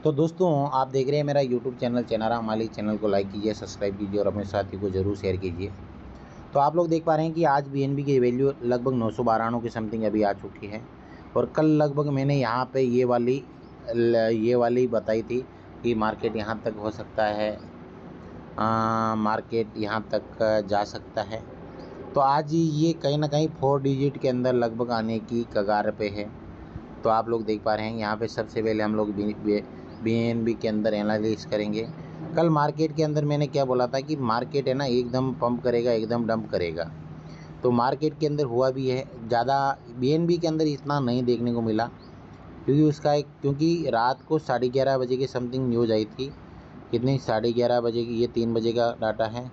तो दोस्तों आप देख रहे हैं मेरा यूट्यूब चैनल चेनारा मालिक। चैनल को लाइक कीजिए, सब्सक्राइब कीजिए और अपने साथी को ज़रूर शेयर कीजिए। तो आप लोग देख पा रहे हैं कि आज बीएनबी की वैल्यू लगभग 992 की समथिंग अभी आ चुकी है। और कल लगभग मैंने यहाँ पे ये वाली बताई थी कि मार्केट यहाँ तक हो सकता है, मार्केट यहाँ तक जा सकता है। तो आज ये कहीं ना कहीं 4 डिजिट के अंदर लगभग आने की कगार पे है। तो आप लोग देख पा रहे हैं यहाँ पे सबसे पहले हम लोग बीएनबी के अंदर एनालिसिस करेंगे। कल मार्केट के अंदर मैंने क्या बोला था कि मार्केट है ना एकदम पंप करेगा, एकदम डंप करेगा। तो मार्केट के अंदर हुआ भी है। ज़्यादा बीएनबी के अंदर इतना नहीं देखने को मिला क्योंकि रात को 11:30 बजे के समथिंग न्यूज़ आई थी। कितनी 11:30 बजे की? ये 3 बजे का डाटा है,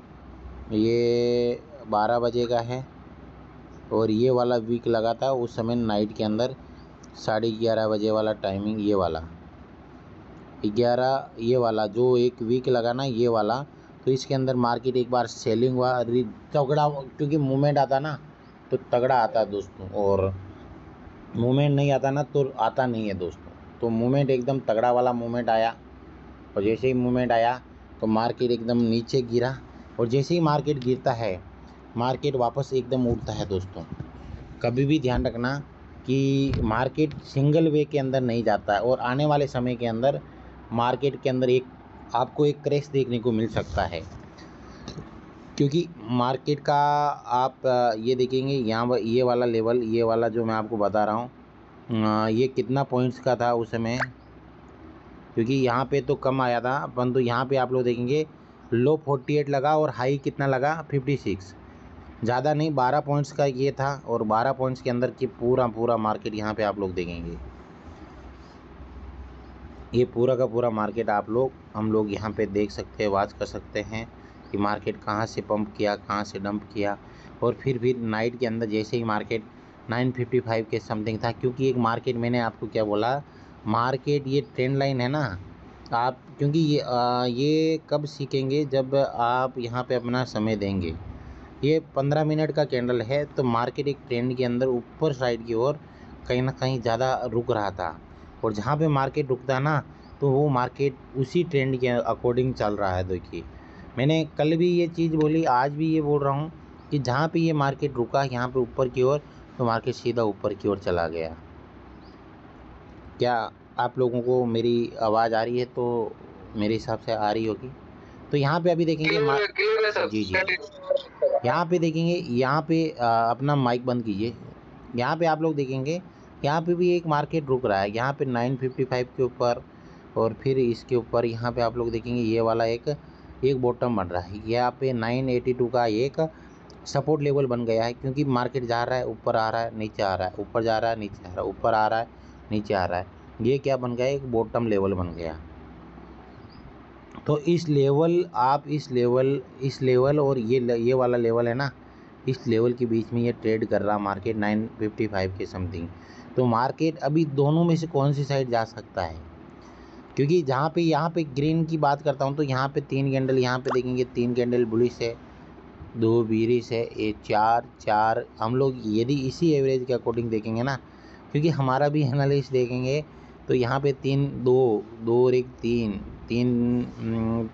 ये 12 बजे का है। और ये वाला वीक लगा था उस समय नाइट के अंदर 11:30 बजे वाला टाइमिंग, ये वाला 11, ये वाला जो एक वीक लगा ना, ये वाला। तो इसके अंदर मार्केट एक बार सेलिंग हुआ तगड़ा, क्योंकि मूवमेंट आता ना तो तगड़ा आता है दोस्तों, और मूवमेंट नहीं आता ना तो आता नहीं है दोस्तों। तो मूवमेंट एकदम तगड़ा वाला मूवमेंट आया, और जैसे ही मूवमेंट आया तो मार्केट एकदम नीचे गिरा। और जैसे ही मार्केट गिरता है मार्केट वापस एकदम उठता है दोस्तों। कभी भी ध्यान रखना कि मार्केट सिंगल वे के अंदर नहीं जाता है, और आने वाले समय के अंदर मार्केट के अंदर आपको एक क्रैश देखने को मिल सकता है। क्योंकि मार्केट का आप ये देखेंगे यहाँ ये वाला लेवल, ये वाला जो मैं आपको बता रहा हूँ, ये कितना पॉइंट्स का था उस समय, क्योंकि यहाँ पे तो कम आया था परंतु यहाँ पे आप लोग देखेंगे लो 48 लगा और हाई कितना लगा 56। ज़्यादा नहीं, 12 पॉइंट्स का ये था, और 12 पॉइंट्स के अंदर की पूरा मार्केट यहाँ पे आप लोग देखेंगे। ये पूरा का पूरा मार्केट हम लोग यहाँ पे देख सकते हैं, वॉच कर सकते हैं कि मार्केट कहाँ से पंप किया, कहाँ से डंप किया। और फिर नाइट के अंदर जैसे ही मार्केट 955 के समथिंग था, क्योंकि एक मार्केट मैंने आपको क्या बोला, मार्केट ये ट्रेंड लाइन है ना आप, क्योंकि ये कब सीखेंगे जब आप यहाँ पे अपना समय देंगे। ये 15 मिनट का कैंडल है, तो मार्केट एक ट्रेंड के अंदर ऊपर साइड की ओर कहीं ना कहीं ज़्यादा रुक रहा था। और जहाँ पे मार्केट रुकता है ना तो वो मार्केट उसी ट्रेंड के अकॉर्डिंग चल रहा है। देखिए मैंने कल भी ये चीज़ बोली, आज भी ये बोल रहा हूँ कि जहाँ पे ये मार्केट रुका यहाँ पे ऊपर की ओर, तो मार्केट सीधा ऊपर की ओर चला गया। क्या आप लोगों को मेरी आवाज़ आ रही है? तो मेरे हिसाब से आ रही होगी। तो यहाँ पे अभी देखेंगे क्लियर है सर। जी जी, यहाँ पे देखेंगे, यहाँ पे अपना माइक बंद कीजिए। यहाँ पे आप लोग देखेंगे यहाँ पे भी एक मार्केट रुक रहा है, यहाँ पे 955 के ऊपर, और फिर इसके ऊपर यहाँ पे आप लोग देखेंगे ये वाला एक बॉटम बन रहा है। यहाँ पे 982 का एक सपोर्ट लेवल बन गया है, क्योंकि मार्केट जा रहा है, ऊपर आ रहा है, नीचे आ रहा है, ऊपर जा रहा है, नीचे आ रहा है, ऊपर आ रहा है, नीचे आ रहा है। ये क्या बन गया? एक बॉटम लेवल बन गया। तो इस लेवल और ये वाला लेवल है ना, इस लेवल के बीच में ये ट्रेड कर रहा मार्केट 955 के समथिंग। तो मार्केट अभी दोनों में से कौन सी साइड जा सकता है? क्योंकि यहाँ पे ग्रीन की बात करता हूँ तो यहाँ पे 3 कैंडल, यहाँ पे देखेंगे 3 कैंडल बुलिश है, 2 बीरिश है, ये 4 हम लोग यदि इसी एवरेज के अकॉर्डिंग देखेंगे ना, क्योंकि हमारा भी एनालिसिस देखेंगे तो यहाँ पे 3 2 2 और 1 3 3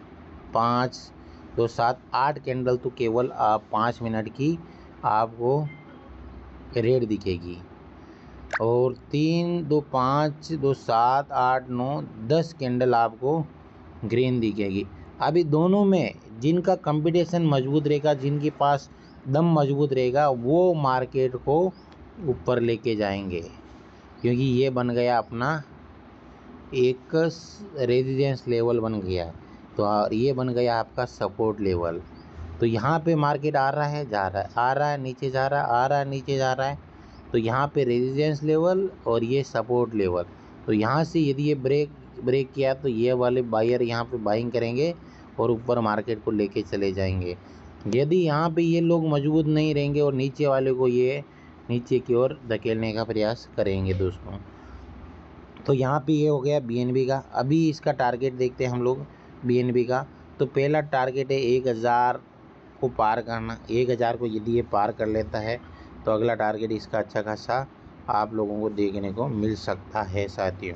5 2 7 8 कैंडल तो केवल 5 मिनट की आपको रेड दिखेगी, और 3 2 5 2 7 8 9 10 कैंडल आपको ग्रीन दिखेगी। अभी दोनों में जिनका कंपटीशन मजबूत रहेगा, जिनके पास दम मजबूत रहेगा, वो मार्केट को ऊपर लेके जाएंगे। क्योंकि ये बन गया अपना एक रेजिडेंस लेवल बन गया, तो ये बन गया आपका सपोर्ट लेवल। तो यहाँ पे मार्केट आ रहा है, जा रहा है, आ रहा है, नीचे जा रहा है, आ रहा है, नीचे जा रहा है। तो यहाँ पे रेजिडेंस लेवल और ये सपोर्ट लेवल। तो यहाँ से यदि ये ब्रेक किया तो ये वाले बायर यहाँ पे बाइंग करेंगे और ऊपर मार्केट को लेके चले जाएंगे। यदि यहाँ पे ये लोग मजबूत नहीं रहेंगे और नीचे वाले को ये नीचे की ओर धकेलने का प्रयास करेंगे दोस्तों। तो यहाँ पे ये हो गया बीएनबी का। अभी इसका टारगेट देखते हैं हम लोग बीएनबी का। तो पहला टारगेट है 1000 को पार करना। 1000 को यदि ये पार कर लेता है तो अगला टारगेट इसका अच्छा खासा आप लोगों को देखने को मिल सकता है साथियों।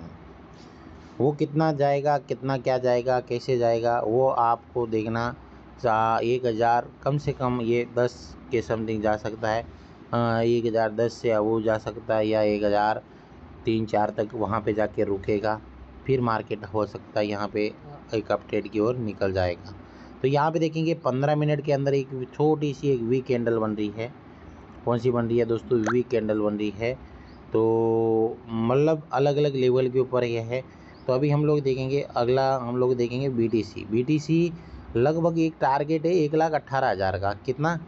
वो कितना जाएगा, कितना क्या जाएगा, कैसे जाएगा, वो आपको देखना। 1000 कम से कम ये 10 के समथिंग जा सकता है। 1010 से वो जा सकता है, या 1003-4 तक वहाँ पे जाके रुकेगा। फिर मार्केट हो सकता है यहाँ पे एक अपट्रेड की ओर निकल जाएगा। तो यहाँ पे देखेंगे 15 मिनट के अंदर एक छोटी सी एक वी कैंडल बन रही है। कौन सी बन रही है दोस्तों? वी कैंडल बन रही है। तो मतलब अलग अलग लेवल के ऊपर यह है। तो अभी हम लोग देखेंगे, अगला हम लोग देखेंगे BTC लगभग एक टारगेट है 1,18,000 का। कितना?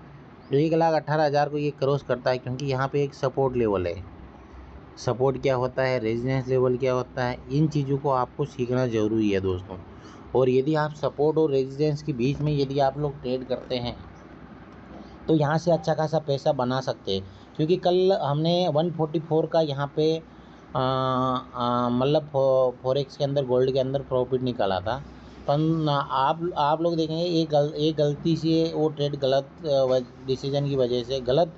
1,18,000 को ये क्रॉस करता है, क्योंकि यहाँ पे एक सपोर्ट लेवल है। सपोर्ट क्या होता है, रेजिस्टेंस लेवल क्या होता है, इन चीज़ों को आपको सीखना ज़रूरी है दोस्तों। और यदि आप सपोर्ट और रेजिस्टेंस के बीच में यदि आप लोग ट्रेड करते हैं तो यहाँ से अच्छा खासा पैसा बना सकते हैं। क्योंकि कल हमने 144 का यहाँ पे मतलब फॉरेक्स के अंदर, गोल्ड के अंदर प्रॉफिट निकाला था। पर आप लोग देखेंगे एक गलती से वो ट्रेड गलत डिसीजन की वजह से, गलत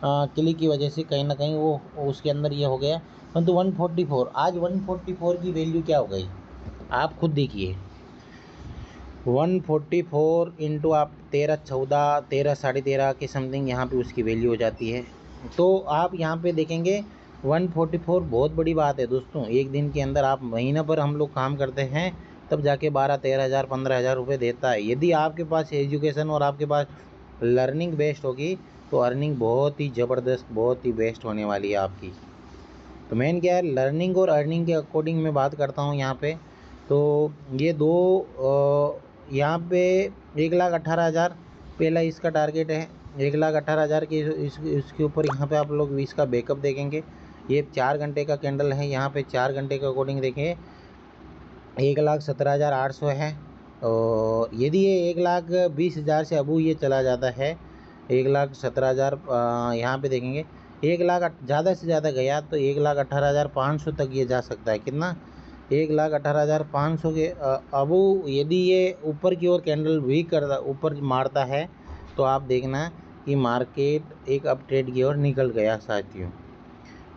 क्लिक की वजह से कहीं ना कहीं वो उसके अंदर ये हो गया। परंतु 144, आज 144 की वैल्यू क्या हो गई आप खुद देखिए। 144 इंटू आप 13-14, 13-13.5 के समथिंग यहाँ पे उसकी वैल्यू हो जाती है। तो आप यहाँ पे देखेंगे 144 बहुत बड़ी बात है दोस्तों। एक दिन के अंदर आप महीना भर हम लोग काम करते हैं तब जाके 12-13 हज़ार 15 हज़ार रुपये देता है। यदि आपके पास एजुकेशन और आपके पास लर्निंग बेस्ट होगी तो अर्निंग बहुत ही ज़बरदस्त, बहुत ही बेस्ट होने वाली है आपकी। तो मेन क्या है, लर्निंग और अर्निंग के अकॉर्डिंग मैं बात करता हूँ यहाँ पे। तो ये दो यहाँ पे 1,18,000 पहला इसका टारगेट है। 1,18,000 के इसके ऊपर यहाँ पे आप लोग इसका बैकअप देखेंगे। ये 4 घंटे का कैंडल है। यहाँ पे 4 घंटे के अकॉर्डिंग देखें 1,17,800 है। और यदि ये 1,20,000 से अबू ये चला जाता है, 1,17,000 यहाँ पे देखेंगे 1 लाख ज़्यादा से ज़्यादा गया तो 1,18,500 तक ये जा सकता है। कितना? 1,18,500 के अबू यदि ये ऊपर की ओर कैंडल वीक करता, ऊपर मारता है तो आप देखना कि मार्केट एक अप ट्रेड की ओर निकल गया साथियों।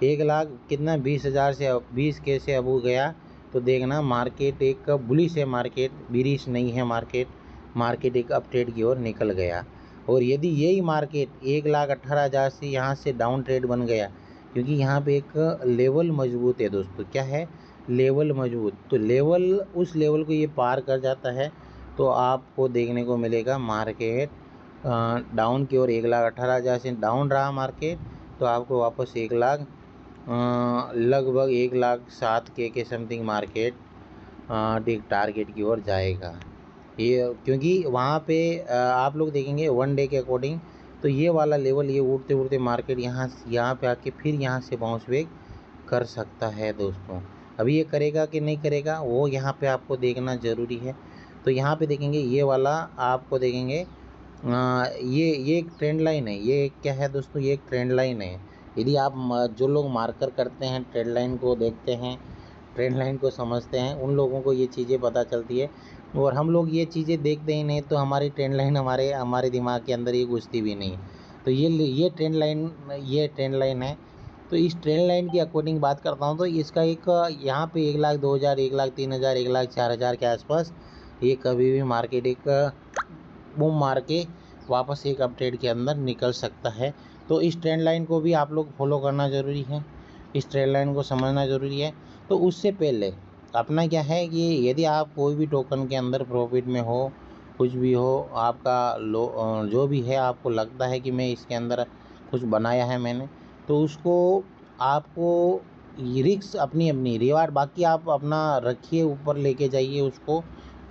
1 लाख कितना 20,000 से 20K से अबू गया तो देखना मार्केट एक बुलिश है, मार्केट बिरिश नहीं है। मार्केट एक अप ट्रेड की ओर निकल गया। और यदि यही मार्केट 1,18,000 से यहाँ से डाउन ट्रेड बन गया, क्योंकि यहाँ पे एक लेवल मजबूत है दोस्तों। क्या है? लेवल मजबूत। तो लेवल, उस लेवल को ये पार कर जाता है तो आपको देखने को मिलेगा मार्केट डाउन की ओर। 1,18,000 से डाउन रहा मार्केट तो आपको वापस 1 लाख लगभग 1,07K के समथिंग मार्केट एक टारगेट की ओर जाएगा। ये क्योंकि वहाँ पे आप लोग देखेंगे 1 डे के अकॉर्डिंग तो ये वाला लेवल, ये उड़ते उड़ते मार्केट यहाँ पे आके फिर यहाँ से बाउंस बैक कर सकता है दोस्तों। अभी ये करेगा कि नहीं करेगा वो यहाँ पे आपको देखना ज़रूरी है। तो यहाँ पे देखेंगे ये वाला आपको देखेंगे ये एक ट्रेंड लाइन है। ये क्या है दोस्तों? ये एक ट्रेंड लाइन है। यदि आप जो लोग मार्कर करते हैं, ट्रेंड लाइन को देखते हैं, ट्रेंड लाइन को समझते हैं, उन लोगों को ये चीज़ें पता चलती है। और हम लोग ये चीज़ें देखते ही नहीं तो हमारी ट्रेंड लाइन हमारे दिमाग के अंदर ये घुसती भी नहीं। तो ये ट्रेंड लाइन है। तो इस ट्रेंड लाइन के अकॉर्डिंग बात करता हूँ तो इसका एक यहाँ पे 1,02,000, 1,03,000, 1,04,000 के आसपास ये कभी भी मार्केट एक बूम मार के वापस एक अपट्रेड के अंदर निकल सकता है। तो इस ट्रेंड लाइन को भी आप लोग फॉलो करना ज़रूरी है, इस ट्रेंड लाइन को समझना ज़रूरी है। तो उससे पहले अपना क्या है कि यदि आप कोई भी टोकन के अंदर प्रॉफिट में हो, कुछ भी हो, आपका जो भी है, आपको लगता है कि मैं इसके अंदर कुछ बनाया है मैंने, तो उसको आपको रिस्क अपनी रिवार्ड बाकी आप अपना रखिए, ऊपर लेके जाइए उसको।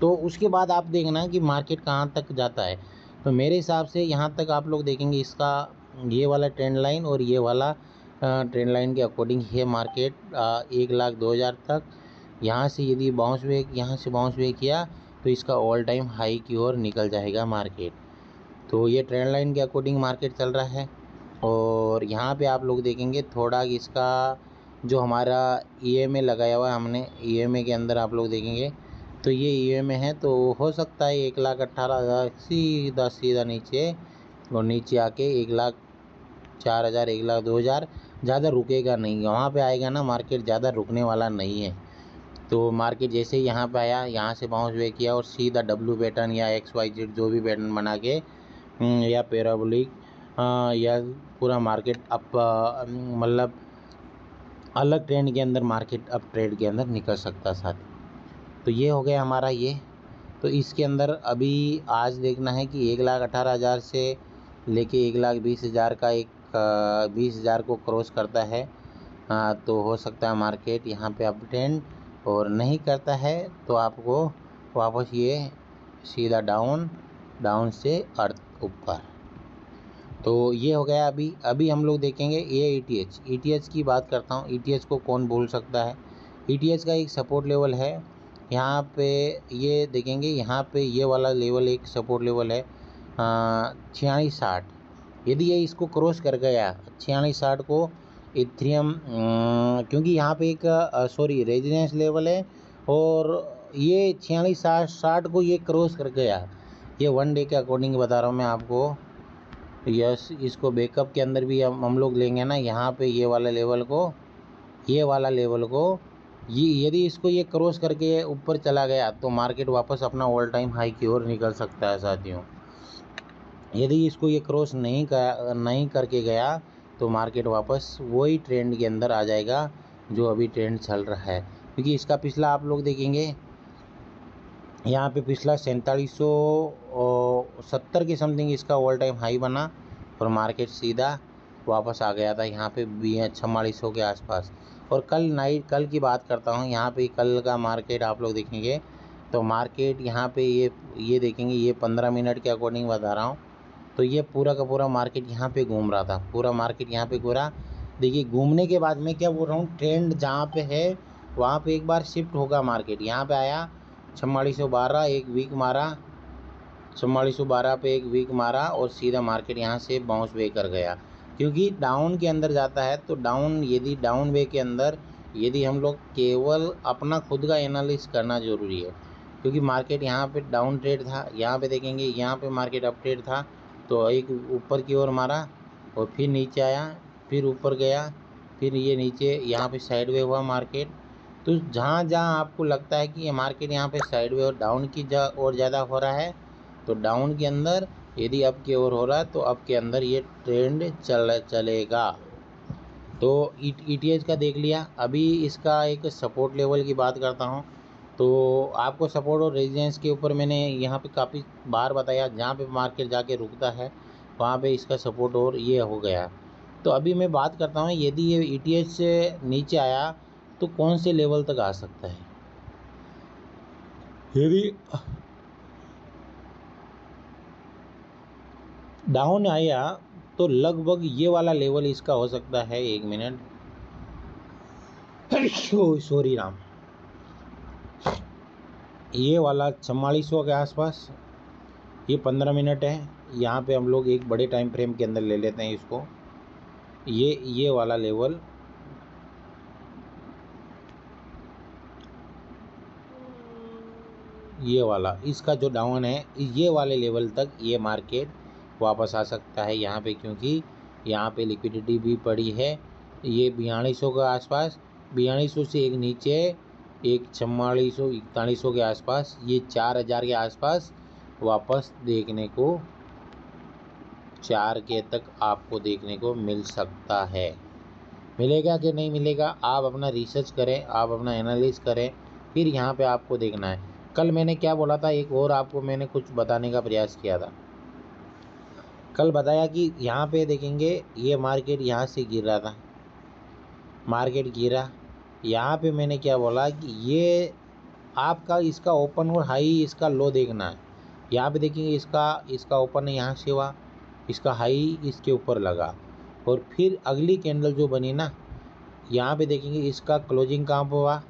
तो उसके बाद आप देखना कि मार्केट कहाँ तक जाता है। तो मेरे हिसाब से यहाँ तक आप लोग देखेंगे इसका ये वाला ट्रेंड लाइन और ये वाला ट्रेंड लाइन के अकॉर्डिंग है मार्केट 1,02,000 तक। यहाँ से यदि बाउंस बैक किया तो इसका ऑल टाइम हाई की ओर निकल जाएगा मार्केट। तो ये ट्रेंड लाइन के अकॉर्डिंग मार्केट चल रहा है। और यहाँ पे आप लोग देखेंगे थोड़ा इसका जो हमारा EMA लगाया हुआ है हमने, EMA के अंदर आप लोग देखेंगे तो ये EMA है। तो हो सकता है 1,18,000 सीधा नीचे और नीचे आके 1,04,000, 1,02,000 ज़्यादा रुकेगा नहीं, वहाँ पे आएगा ना मार्केट, ज़्यादा रुकने वाला नहीं है। तो मार्केट जैसे ही यहाँ पे आया, यहाँ से बाउंस बैक किया और सीधा डब्ल्यू पैटर्न या XYZ जो भी पैटर्न बना के या पैराबोलिक या पूरा मार्केट अप मतलब अलग ट्रेंड के अंदर मार्केट अप ट्रेड के अंदर निकल सकता साथ। तो ये हो गया हमारा ये। तो इसके अंदर अभी आज देखना है कि 1,18,000 से लेके 1,20,000 का एक 20,000 को क्रॉस करता है तो हो सकता है मार्केट यहाँ पे अप ट्रेंड, और नहीं करता है तो आपको वापस ये सीधा डाउन से अर्थ ऊपर। तो ये हो गया। अभी हम लोग देखेंगे ये ETH की बात करता हूँ। ETH को कौन भूल सकता है। ETH का एक सपोर्ट लेवल है यहाँ पे, ये देखेंगे यहाँ पे ये वाला लेवल एक सपोर्ट लेवल है 4660। यदि ये इसको क्रॉस कर गया 4660 को इथेरियम, क्योंकि यहाँ पे एक रेजिस्टेंस लेवल है और ये 4660 को ये क्रॉस कर गया, ये 1 डे के अकॉर्डिंग बता रहा हूँ मैं आपको। यस, इसको बैकअप के अंदर भी हम लोग लेंगे ना, यहाँ पे ये वाला लेवल को ये यदि इसको ये क्रॉस करके ऊपर चला गया तो मार्केट वापस अपना ऑल टाइम हाई की ओर निकल सकता है साथियों। यदि इसको ये क्रॉस नहीं करके गया तो मार्केट वापस वही ट्रेंड के अंदर आ जाएगा जो अभी ट्रेंड चल रहा है। क्योंकि इसका पिछला आप लोग देखेंगे यहाँ पे पिछला 4770 के समथिंग इसका ऑल टाइम हाई बना और मार्केट सीधा वापस आ गया था यहाँ पे 4400 के आसपास। और कल की बात करता हूँ, यहाँ पे कल का मार्केट आप लोग देखेंगे तो मार्केट यहाँ पे ये देखेंगे, ये 15 मिनट के अकॉर्डिंग बता रहा हूँ। तो ये पूरा का पूरा मार्केट यहाँ पे घूम रहा था, पूरा मार्केट यहाँ पे घूरा। देखिए घूमने के बाद मैं क्या बोल रहा हूँ, ट्रेंड जहाँ पे है वहाँ पे एक बार शिफ्ट होगा मार्केट। यहाँ पे आया 4412 एक वीक मारा, 4412 पे एक वीक मारा और सीधा मार्केट यहाँ से बाउंस बैक कर गया। क्योंकि डाउन के अंदर जाता है तो यदि डाउन वे के अंदर यदि हम लोग केवल अपना खुद का एनालिसिस करना ज़रूरी है। क्योंकि मार्केट यहाँ पे डाउन ट्रेड था, यहाँ पे देखेंगे यहाँ पे मार्केट अप ट्रेड था, तो एक ऊपर की ओर मारा और फिर नीचे आया, फिर ऊपर गया, फिर ये नीचे यहाँ पे साइड वे हुआ मार्केट। तो जहाँ आपको लगता है कि ये मार्केट यहाँ पे साइड वे और डाउन की और ज़्यादा हो रहा है, तो डाउन के अंदर यदि अप की ओर हो रहा है तो अप के अंदर ये ट्रेंड चलेगा। तो ETH का देख लिया। अभी इसका एक सपोर्ट लेवल की बात करता हूँ। तो आपको सपोर्ट और रेजिस्टेंस के ऊपर मैंने यहाँ पे काफ़ी बार बताया, जहाँ पे मार्केट जाके रुकता है वहाँ पे इसका सपोर्ट और ये हो गया। तो अभी मैं बात करता हूँ, यदि ये ETH से नीचे आया तो कौन से लेवल तक आ सकता है। यदि डाउन आया तो लगभग ये वाला लेवल इसका हो सकता है, 1 मिनट, सॉरी राम, ये वाला 4400 के आसपास, ये 15 मिनट है। यहाँ पे हम लोग एक बड़े टाइम फ्रेम के अंदर ले लेते हैं इसको। ये वाला लेवल ये वाला इसका जो डाउन है, ये वाले लेवल तक ये मार्केट वापस आ सकता है यहाँ पे। क्योंकि यहाँ पे लिक्विडिटी भी पड़ी है। ये 4200 के आसपास, 4200 से एक नीचे एक 4400 4100 के आसपास, ये 4000 के आसपास वापस देखने को 4 के तक आपको देखने को मिल सकता है। मिलेगा कि नहीं मिलेगा, आप अपना रिसर्च करें, आप अपना एनालिसिस करें, फिर यहाँ पे आपको देखना है। कल मैंने क्या बोला था, एक और आपको मैंने कुछ बताने का प्रयास किया था। कल बताया कि यहाँ पे देखेंगे ये मार्केट यहाँ से गिर रहा था, मार्केट गिरा। यहाँ पे मैंने क्या बोला कि ये आपका इसका ओपन और हाई, इसका लो देखना है। यहाँ पे देखेंगे इसका ओपन यहाँ से हुआ, इसका हाई इसके ऊपर लगा और फिर अगली कैंडल जो बनी ना, यहाँ पे देखेंगे इसका क्लोजिंग कहाँ पर हुआ,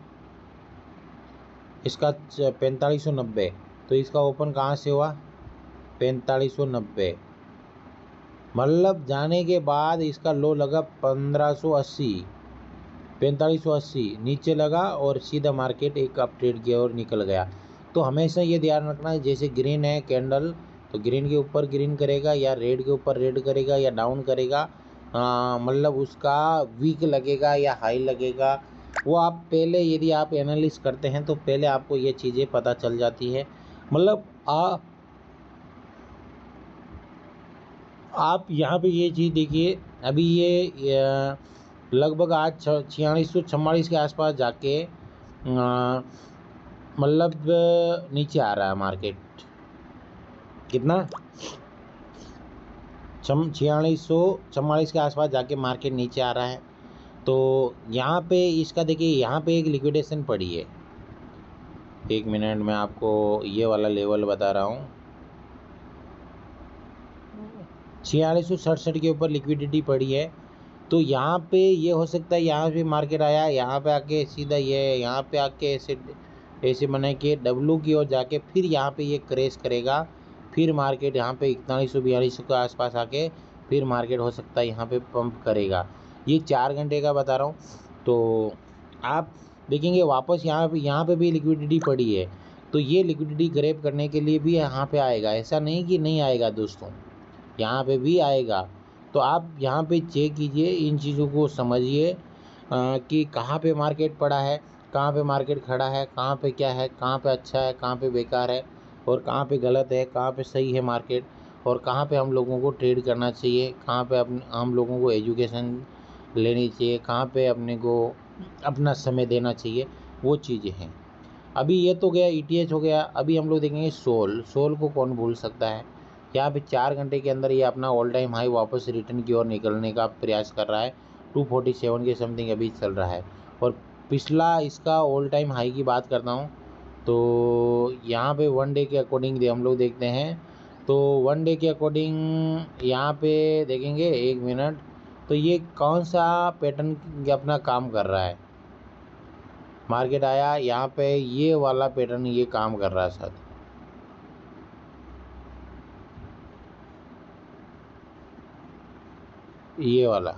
इसका 4590, तो इसका ओपन कहाँ से हुआ 4590, मतलब जाने के बाद इसका लो लगा 4580 नीचे लगा और सीधा मार्केट एक अप ट्रेड की ओर निकल गया। तो हमेशा ये ध्यान रखना है, जैसे ग्रीन है कैंडल तो ग्रीन के ऊपर ग्रीन करेगा या रेड के ऊपर रेड करेगा या डाउन करेगा, मतलब उसका वीक लगेगा या हाई लगेगा वो आप पहले यदि आप एनालिस करते हैं तो पहले आपको ये चीज़ें पता चल जाती है। मतलब आप यहाँ पे ये चीज़ देखिए, अभी ये लगभग आज 4644 के आसपास जाके मतलब नीचे आ रहा है मार्केट। कितना 4644 के आसपास जाके मार्केट नीचे आ रहा है। तो यहाँ पे इसका देखिए, यहाँ पे एक लिक्विडेशन पड़ी है। 1 मिनट में आपको ये वाला लेवल बता रहा हूँ। 4667 के ऊपर लिक्विडिटी पड़ी है। तो यहाँ पे ये हो सकता है, यहाँ पे मार्केट आया, यहाँ पे आके सीधा ये यहाँ पे आके ऐसे बना के डब्लू की ओर जाके फिर यहाँ पे ये क्रैश करेगा। फिर मार्केट यहाँ पे 4142 के आसपास आके फिर मार्केट हो सकता है यहाँ पे पंप करेगा। ये 4 घंटे का बता रहा हूँ। तो आप देखेंगे वापस यहाँ पे भी लिक्विडिटी पड़ी है। तो ये लिक्विडिटी ग्रैब करने के लिए भी यहाँ पे आएगा, ऐसा नहीं कि नहीं आएगा दोस्तों, यहाँ पे भी आएगा। तो आप यहाँ पे चेक कीजिए, इन चीज़ों को समझिए कि कहाँ पे मार्केट पड़ा है, कहाँ पे मार्केट खड़ा है, कहाँ पे क्या है, कहाँ पे अच्छा है, कहाँ पे बेकार है, और कहाँ पे गलत है, कहाँ पे सही है मार्केट, और कहाँ पे हम लोगों को ट्रेड करना चाहिए, कहाँ पे हम लोगों को एजुकेशन लेनी चाहिए, कहाँ पे अपने को अपना समय देना चाहिए, वो चीज़ें हैं। अभी ये तो गया ETH हो गया। अभी हम लोग देखेंगे सोल को कौन भूल सकता है। यहाँ पे 4 घंटे के अंदर ये अपना ऑल टाइम हाई वापस रिटर्न की ओर निकलने का प्रयास कर रहा है। 247 के समथिंग अभी चल रहा है। और पिछला इसका ऑल टाइम हाई की बात करता हूँ तो यहाँ पे 1 डे के अकॉर्डिंग हम लोग देखते हैं। तो 1 डे के अकॉर्डिंग यहाँ पे देखेंगे, 1 मिनट, तो ये कौन सा पैटर्न अपना काम कर रहा है। मार्केट आया यहाँ पे, ये वाला पैटर्न ये काम कर रहा है सर, ये वाला।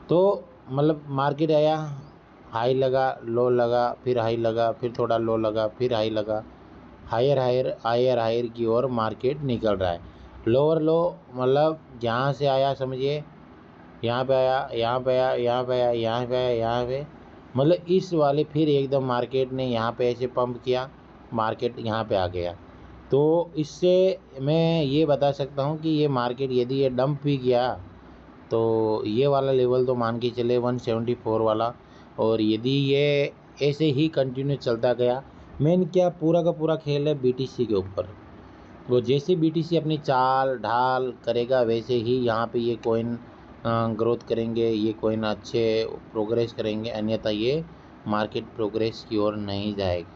तो मतलब मार्केट आया, हाई लगा, लो लगा, फिर हाई लगा, फिर थोड़ा लो लगा, फिर हाई लगा, हायर हायर हायर हायर की ओर मार्केट निकल रहा है। लोअर लो मतलब यहाँ से आया, समझिए यहाँ पे आया, यहाँ पे आया, यहाँ पे आया, यहाँ पे आया, यहाँ पे, मतलब इस वाले फिर एकदम मार्केट ने यहाँ पे ऐसे पंप किया, मार्केट यहाँ पे आ गया। तो इससे मैं ये बता सकता हूँ कि ये मार्केट यदि ये डंप भी गया तो ये वाला लेवल तो मान के चले 174 वाला, और यदि ये ऐसे ही कंटिन्यू चलता गया, मेन क्या पूरा का पूरा खेल है BTC के ऊपर। तो जैसे BTC अपनी चाल ढाल करेगा वैसे ही यहाँ पे ये कॉइन ग्रोथ करेंगे, ये कॉइन अच्छे प्रोग्रेस करेंगे, अन्यथा ये मार्केट प्रोग्रेस की ओर नहीं जाएगा।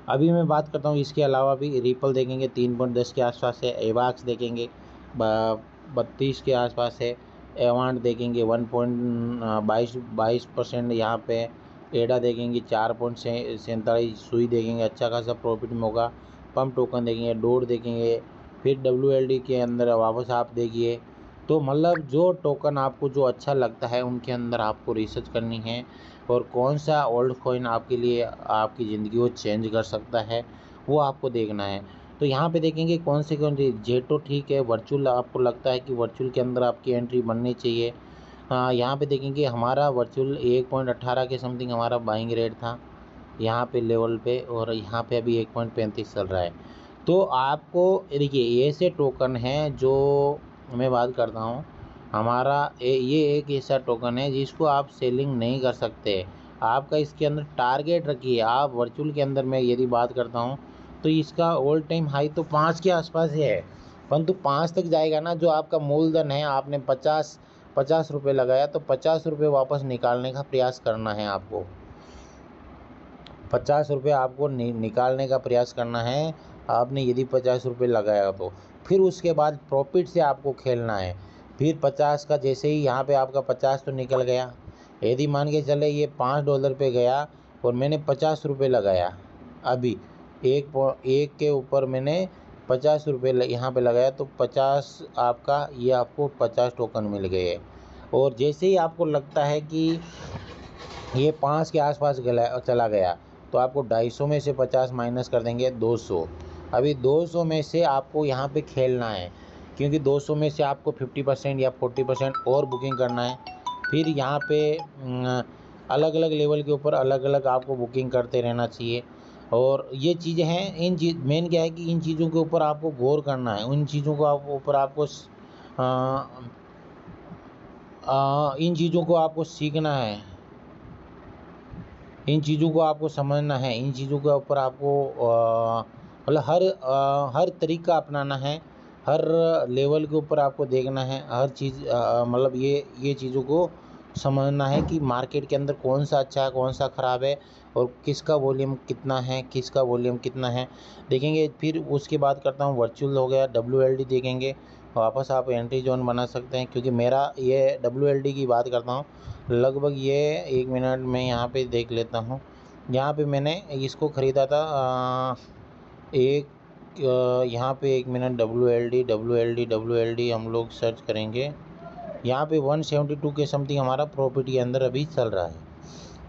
अभी मैं बात करता हूँ इसके अलावा भी, रिपल देखेंगे 3.10 के आसपास है, एवाक्स देखेंगे 32 के आसपास है, एवांट देखेंगे 1.22% यहाँ पे, एडा देखेंगे 4.47, सुई देखेंगे अच्छा खासा प्रॉफिट में होगा, पम्प टोकन देखेंगे, डोड देखेंगे, फिर WLD के अंदर वापस आप देखिए। तो मतलब जो टोकन आपको जो अच्छा लगता है उनके अंदर आपको रिसर्च करनी है, और कौन सा ओल्ड कॉइन आपके लिए आपकी ज़िंदगी को चेंज कर सकता है वो आपको देखना है। तो यहाँ पे देखेंगे कौन से जेटो ठीक है, वर्चुअल आपको लगता है कि वर्चुअल के अंदर आपकी एंट्री बननी चाहिए। यहाँ पे देखेंगे हमारा वर्चुअल 1.18 के समथिंग हमारा बाइंग रेट था यहाँ पे लेवल पे, और यहाँ पे अभी 1.35 चल रहा है। तो आपको देखिए ऐसे टोकन हैं जो मैं बात करता हूँ, हमारा ये एक ऐसा टोकन है जिसको आप सेलिंग नहीं कर सकते। आपका इसके अंदर टारगेट रखिए। आप वर्चुअल के अंदर मैं यदि बात करता हूँ तो इसका ऑल टाइम हाई तो 5 के आसपास है, परंतु 5 तक जाएगा ना, जो आपका मूलधन है, आपने 50 रुपये लगाया तो 50 रुपये वापस निकालने का प्रयास करना है आपको। 50 रुपये आपको निकालने का प्रयास करना है। आपने यदि 50 रुपये लगाया तो फिर उसके बाद प्रॉफिट से आपको खेलना है। फिर 50 का जैसे ही यहाँ पे आपका 50 तो निकल गया, यदि मान के चले ये $5 पे गया और मैंने 50 रुपये लगाया, अभी एक के ऊपर मैंने 50 रुपये यहाँ पे लगाया तो 50 आपका, ये आपको 50 टोकन मिल गए। और जैसे ही आपको लगता है कि ये 5 के आसपास चला गया तो आपको 250 में से 50 माइनस कर देंगे 200। अभी 200 में से आपको यहाँ पे खेलना है, क्योंकि 200 में से आपको 50% या 40% और बुकिंग करना है। फिर यहाँ पे अलग अलग लेवल के ऊपर अलग अलग आपको बुकिंग करते रहना चाहिए। और ये चीज़ें हैं, इन चीज़ मेन क्या है कि इन चीज़ों के ऊपर आपको गौर करना है, उन चीज़ों को ऊपर आपको इन चीज़ों को आपको सीखना है, इन चीज़ों को आपको समझना है, इन चीज़ों के ऊपर आपको मतलब हर तरीका अपनाना है, हर लेवल के ऊपर आपको देखना है, हर चीज़ मतलब ये चीज़ों को समझना है कि मार्केट के अंदर कौन सा अच्छा है, कौन सा ख़राब है, और किसका वॉल्यूम कितना है, किसका वॉल्यूम कितना है देखेंगे। फिर उसके बाद करता हूँ वर्चुअल हो गया, WLD देखेंगे, वापस आप एंट्री जोन बना सकते हैं। क्योंकि मेरा ये WLD की बात करता हूँ, लगभग ये 1 मिनट में यहाँ पे देख लेता हूँ। यहाँ पे मैंने इसको ख़रीदा था यहाँ पे 1 मिनट WLD हम लोग सर्च करेंगे। यहाँ पे 172 के समथिंग हमारा प्रॉफिट के अंदर अभी चल रहा है,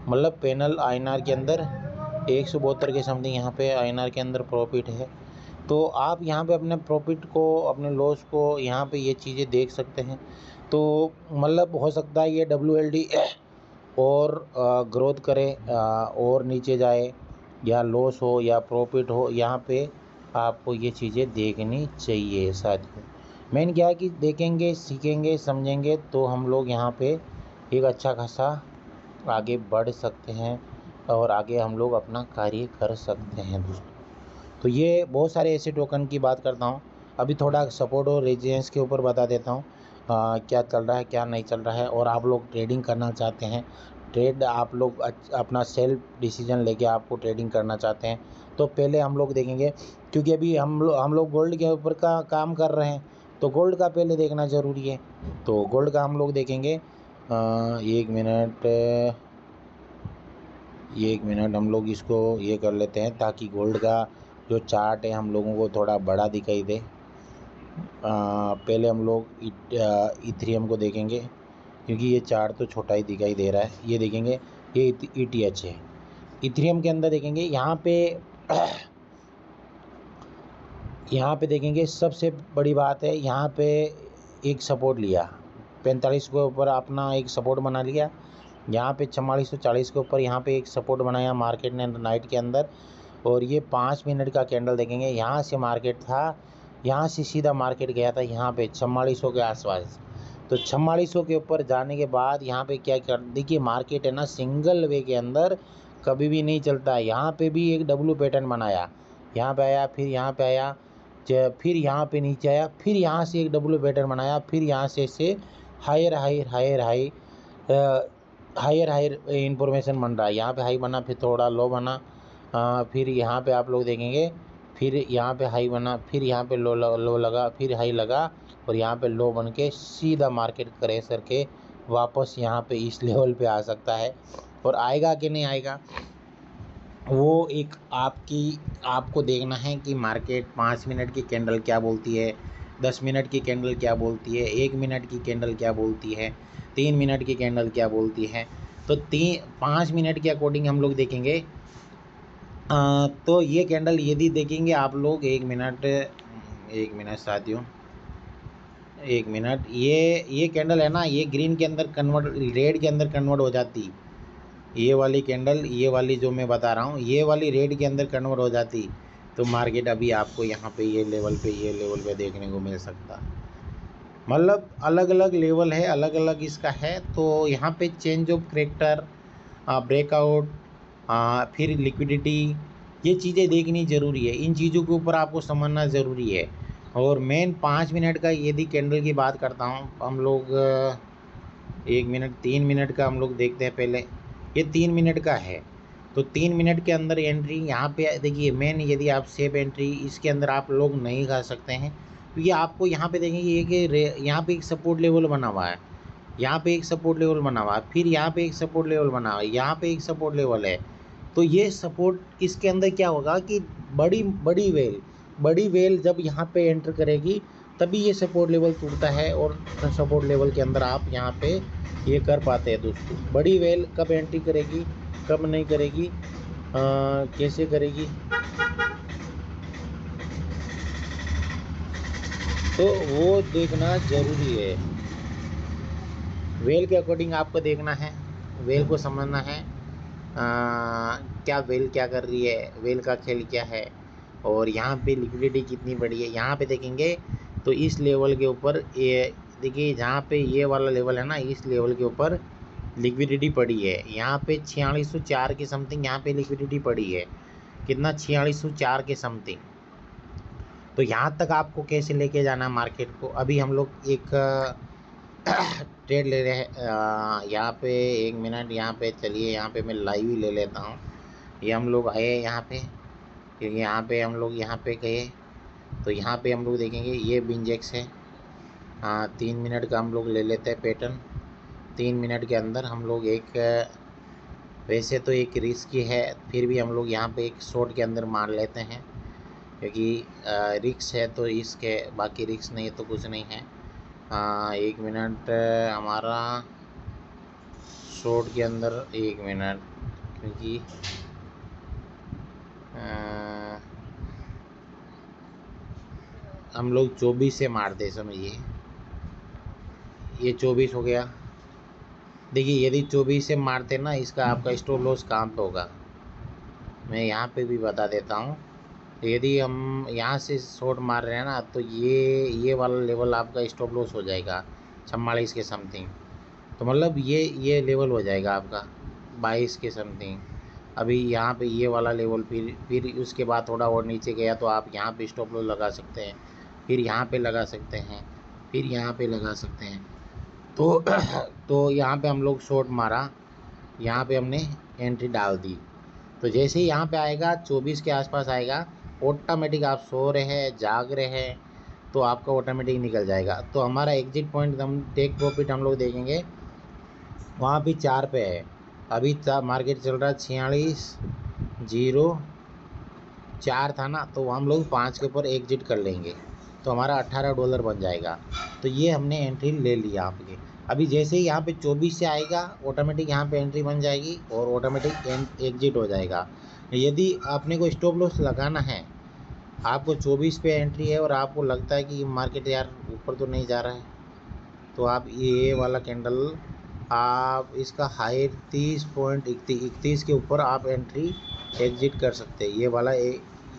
मतलब पैनल INR के अंदर 172 के समथिंग यहाँ पे INR के अंदर प्रॉफिट है। तो आप यहाँ पे अपने प्रॉफिट को, अपने लॉस को यहाँ पे ये चीज़ें देख सकते हैं। तो मतलब हो सकता है ये WLD और ग्रोथ करे और नीचे जाए, या लॉस हो या प्रॉफिट हो, यहाँ पे आपको ये चीज़ें देखनी चाहिए साथियों। मेन क्या है कि देखेंगे, सीखेंगे, समझेंगे तो हम लोग यहाँ पे एक अच्छा खासा आगे बढ़ सकते हैं और आगे हम लोग अपना कार्य कर सकते हैं दोस्तों। तो ये बहुत सारे ऐसे टोकन की बात करता हूँ। अभी थोड़ा सपोर्ट और रेजिस्टेंस के ऊपर बता देता हूँ क्या चल रहा है, क्या नहीं चल रहा है। और आप लोग ट्रेडिंग करना चाहते हैं, ट्रेड आप लोग अपना सेल्फ डिसीजन लेके आपको ट्रेडिंग करना चाहते हैं, तो पहले हम लोग देखेंगे, क्योंकि अभी हम लोग गोल्ड के ऊपर का काम कर रहे हैं, तो गोल्ड का पहले देखना ज़रूरी है। तो गोल्ड का हम लोग देखेंगे 1 मिनट हम लोग इसको ये कर लेते हैं, ताकि गोल्ड का जो चार्ट है हम लोगों को थोड़ा बड़ा दिखाई दे। पहले हम लोग इथेरियम को देखेंगे, क्योंकि ये चार्ट तो छोटा ही दिखाई दे रहा है। ये देखेंगे, ये ETH है। इथेरियम के अंदर देखेंगे, यहाँ पे देखेंगे, सबसे बड़ी बात है यहाँ पे एक सपोर्ट लिया 45 के ऊपर, अपना एक सपोर्ट बना लिया। यहाँ पे 4440 के ऊपर यहाँ पे एक सपोर्ट बनाया मार्केट ने नाइट के अंदर। और ये 5 मिनट का कैंडल देखेंगे, यहाँ से मार्केट था, यहाँ से सीधा मार्केट गया था यहाँ पे 4400 के आसपास। तो 4400 के ऊपर जाने के बाद यहाँ पे क्या कर, देखिए मार्केट है ना सिंगल वे के अंदर कभी भी नहीं चलता है। यहाँ पे भी एक W पैटर्न बनाया, यहाँ पे आया, फिर यहाँ पे आया, फिर यहाँ पे नीचे आया, फिर यहाँ से एक W पैटर्न बनाया, फिर यहाँ से हायर हायर इंफॉर्मेशन बन रहा है। यहाँ पे हाई बना, फिर थोड़ा लो बना, फिर यहाँ पे आप लोग देखेंगे, फिर यहाँ पे हाई बना, फिर यहाँ पे लो लगा, फिर हाई लगा, और यहाँ पे लो बन के सीधा मार्केट क्रैश करके वापस यहाँ पे इस लेवल पे आ सकता है। और आएगा कि नहीं आएगा वो एक आपको देखना है कि मार्केट 5 मिनट की कैंडल क्या बोलती है, 10 मिनट की कैंडल क्या बोलती है, 1 मिनट की कैंडल क्या बोलती है, 3 मिनट की कैंडल क्या बोलती है। तो 5 मिनट के अकॉर्डिंग हम लोग देखेंगे। तो ये कैंडल यदि देखेंगे आप लोग, 1 मिनट साथियों, 1 मिनट, ये कैंडल है ना, ये ग्रीन के अंदर कन्वर्ट, रेड के अंदर कन्वर्ट हो जाती। ये वाली कैंडल, ये वाली जो मैं बता रहा हूँ, ये वाली रेड के अंदर कन्वर्ट हो जाती, तो मार्केट अभी आपको यहाँ पे ये लेवल पे देखने को मिल सकता। मतलब अलग अलग लेवल है, अलग अलग इसका है। तो यहाँ पे चेंज ऑफ करेक्टर, ब्रेकआउट, फिर लिक्विडिटी, ये चीज़ें देखनी ज़रूरी है। इन चीज़ों के ऊपर आपको समझना ज़रूरी है। और मेन 5 मिनट का यदि कैंडल की बात करता हूँ, हम लोग 1 मिनट, 3 मिनट का हम लोग देखते हैं पहले। ये 3 मिनट का है, तो 3 मिनट के अंदर एंट्री यहाँ पे देखिए। मेन यदि आप सेफ एंट्री इसके अंदर आप लोग नहीं खा सकते हैं, क्योंकि आपको यहाँ पे देखेंगे ये कि यहाँ पे एक सपोर्ट लेवल बना हुआ है, यहाँ पे एक सपोर्ट लेवल बना हुआ है, फिर यहाँ पे एक सपोर्ट लेवल बना हुआ है, यहाँ पे एक सपोर्ट लेवल है। तो ये सपोर्ट इसके अंदर क्या होगा कि बड़ी वेल जब यहाँ पे एंटर करेगी तभी ये सपोर्ट लेवल टूटता है, और सपोर्ट लेवल के अंदर आप यहाँ पे ये कर पाते हैं दोस्तों। बड़ी वेल कब एंट्री करेगी, कब नहीं करेगी, कैसे करेगी, तो वो देखना ज़रूरी है। वेल के अकॉर्डिंग आपको देखना है, वेल को समझना है क्या वेल क्या कर रही है, वेल का खेल क्या है, और यहाँ पे लिक्विडिटी कितनी बड़ी है। यहाँ पे देखेंगे तो इस लेवल के ऊपर ये देखिए, जहाँ पे ये वाला लेवल है ना, इस लेवल के ऊपर लिक्विडिटी पड़ी है। यहाँ पे 4604 के समथिंग यहाँ पे लिक्विडिटी पड़ी है। कितना? 4604 के समथिंग। तो यहाँ तक आपको कैसे लेके जाना है मार्केट को। अभी हम लोग एक ट्रेड ले रहे हैं यहाँ पे, 1 मिनट यहाँ पे चलिए, यहाँ पे मैं लाइव ही ले लेता हूँ। ये हम लोग आए यहाँ पे, क्योंकि यहाँ पे हम लोग यहाँ पे गए तो यहाँ पे हम लोग देखेंगे ये बिंजेक्स है। 3 मिनट का हम लोग ले लेते हैं पैटर्न। 3 मिनट के अंदर हम लोग एक, वैसे तो एक रिस्क ही है, फिर भी हम लोग यहाँ पे एक शॉर्ट के अंदर मार लेते हैं, क्योंकि रिस्क है तो इसके, बाकी रिस्क नहीं तो कुछ नहीं है। 1 मिनट हमारा शॉर्ट के अंदर, 1 मिनट, क्योंकि हम लोग 24 से मारते, समझिए ये 24 हो गया। देखिए यदि 24 से मारते ना, इसका आपका स्टॉप लॉस कहाँ पे होगा मैं यहाँ पे भी बता देता हूँ। तो यदि हम यहाँ से शॉर्ट मार रहे हैं ना, तो ये वाला लेवल आपका स्टॉप लॉस हो जाएगा 44 के समथिंग। तो मतलब ये लेवल हो जाएगा आपका 22 के समथिंग। अभी यहाँ पे ये वाला लेवल, फिर उसके बाद थोड़ा और नीचे गया तो आप यहाँ पे स्टॉप लॉस लगा सकते हैं, फिर यहाँ पे लगा सकते हैं, फिर यहाँ पे लगा सकते हैं। तो यहाँ पे हम लोग शॉर्ट मारा, यहाँ पे हमने एंट्री डाल दी। तो जैसे ही यहाँ पे आएगा 24 के आसपास आएगा, ऑटोमेटिक आप सो रहे हैं, जाग रहे हैं, तो आपका ऑटोमेटिक निकल जाएगा। तो हमारा एग्जिट पॉइंट, हम टेक प्रॉफिट हम लोग देखेंगे वहाँ भी 4 पे है। अभी मार्केट चल रहा है 4604 था ना, तो हम लोग 5 के ऊपर एग्जिट कर लेंगे, तो हमारा $18 बन जाएगा। तो ये हमने एंट्री ले लिया आपके। अभी जैसे ही यहाँ पे 24 से आएगा, ऑटोमेटिक यहाँ पे एंट्री बन जाएगी और ऑटोमेटिक एग्जिट हो जाएगा। यदि आपने को स्टॉप लॉस लगाना है, आपको 24 पे एंट्री है और आपको लगता है कि मार्केट यार ऊपर तो नहीं जा रहा है, तो आप ये वाला कैंडल, आप इसका हाई 30.31 के ऊपर आप एंट्री एग्जिट कर सकते हैं।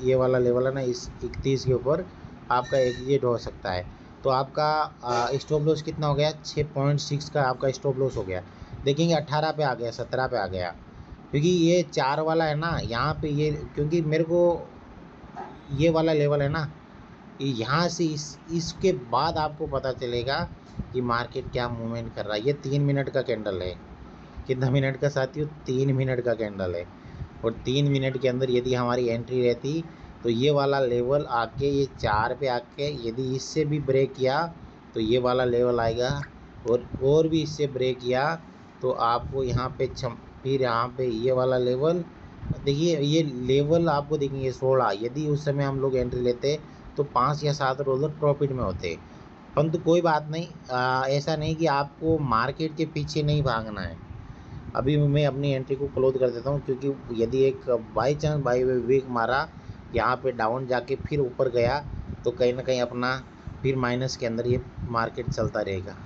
ये वाला लेवल है ना, इस 31 के ऊपर आपका एग्जिट हो सकता है। तो आपका स्टॉप लॉस कितना हो गया? 6.6 का आपका स्टॉप लॉस हो गया। देखेंगे 18 पे आ गया, 17 पे आ गया, क्योंकि ये 4 वाला है ना यहाँ पे, ये क्योंकि मेरे को ये वाला लेवल है ना, यहाँ से इसके बाद आपको पता चलेगा कि मार्केट क्या मूवमेंट कर रहा है। ये 3 मिनट का कैंडल है। कितना मिनट का साथियों? 3 मिनट का कैंडल है। और 3 मिनट के अंदर यदि हमारी एंट्री रहती, तो ये वाला लेवल आके, ये 4 पे आके यदि इससे भी ब्रेक किया तो ये वाला लेवल आएगा, और भी इससे ब्रेक किया तो आपको यहाँ पे फिर यहाँ पे ये वाला लेवल, देखिए ये लेवल आपको देखेंगे 16। यदि उस समय हम लोग एंट्री लेते तो $5 या $7 प्रॉफिट में होते। परंतु कोई बात नहीं, ऐसा नहीं कि आपको मार्केट के पीछे नहीं भागना है। अभी मैं अपनी एंट्री को क्लोज कर देता हूँ, क्योंकि यदि एक बाई चांस बाई वीक मारा, यहाँ पे डाउन जाके फिर ऊपर गया, तो कहीं ना कहीं अपना फिर माइनस के अंदर ये मार्केट चलता रहेगा।